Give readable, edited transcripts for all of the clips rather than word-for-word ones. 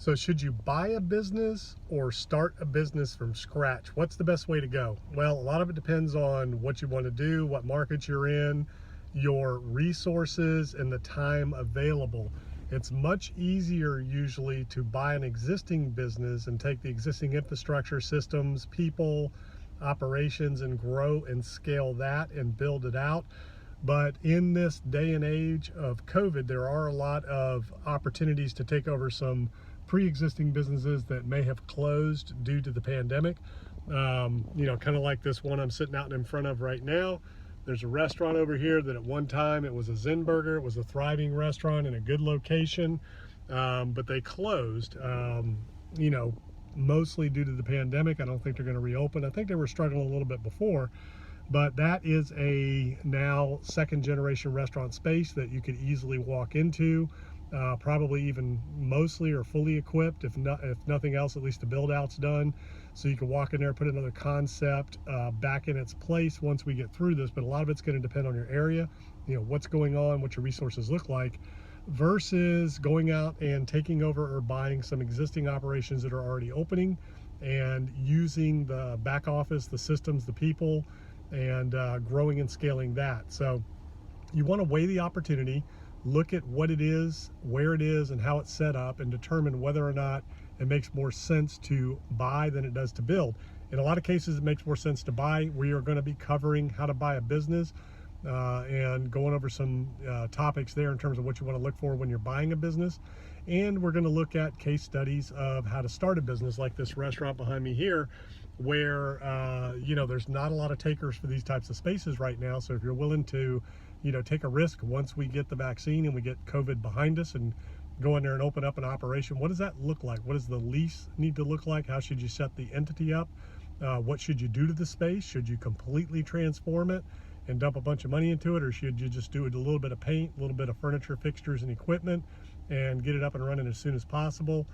So should you buy a business or start a business from scratch? What's the best way to go? Well, a lot of it depends on what you want to do, what market you're in, your resources, and the time available. It's much easier usually to buy an existing business and take the existing infrastructure, systems, people, operations, and grow and scale that and build it out. But in this day and age of COVID, there are a lot of opportunities to take over some pre-existing businesses that may have closed due to the pandemic. Kind of like this one I'm sitting out in front of right now. There's a restaurant over here that at one time it was a Zen Burger. It was a thriving restaurant in a good location, but they closed, mostly due to the pandemic. I don't think they're going to reopen. I think they were struggling a little bit before. But that is a now second generation restaurant space that you could easily walk into, probably even mostly or fully equipped, if nothing else, at least the build out's done. So you can walk in there, put another concept back in its place once we get through this. But a lot of it's going to depend on your area, what's going on, what your resources look like, versus going out and taking over or buying some existing operations that are already opening and using the back office, the systems, the people, and growing and scaling that. So you want to weigh the opportunity, look at what it is, where it is, and how it's set up, and determine whether or not it makes more sense to buy than it does to build. In a lot of cases, it makes more sense to buy. We are going to be covering how to buy a business and going over some topics there in terms of what you want to look for when you're buying a business. And we're going to look at case studies of how to start a business, like this restaurant behind me here, where there's not a lot of takers for these types of spaces right now. So if you're willing to take a risk once we get the vaccine and we get COVID behind us and go in there and open up an operation, what does that look like? What does the lease need to look like? How should you set the entity up? What should you do to the space? Should you completely transform it and dump a bunch of money into it, or should you just do it a little bit of paint, a little bit of furniture, fixtures, and equipment, and get it up and running as soon as possible?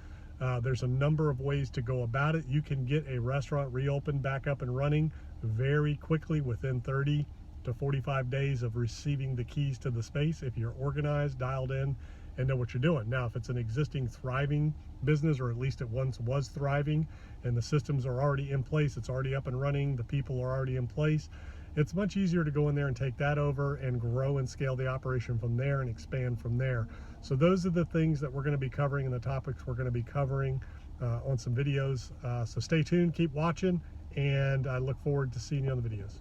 There's a number of ways to go about it. You can get a restaurant reopened, back up and running very quickly within 30 to 45 days of receiving the keys to the space if you're organized, dialed in, and know what you're doing. Now, if it's an existing thriving business, or at least it once was thriving, and the systems are already in place, it's already up and running, the people are already in place, it's much easier to go in there and take that over and grow and scale the operation from there and expand from there. So those are the things that we're going to be covering and the topics we're going to be covering on some videos. So stay tuned, keep watching, and I look forward to seeing you on the videos.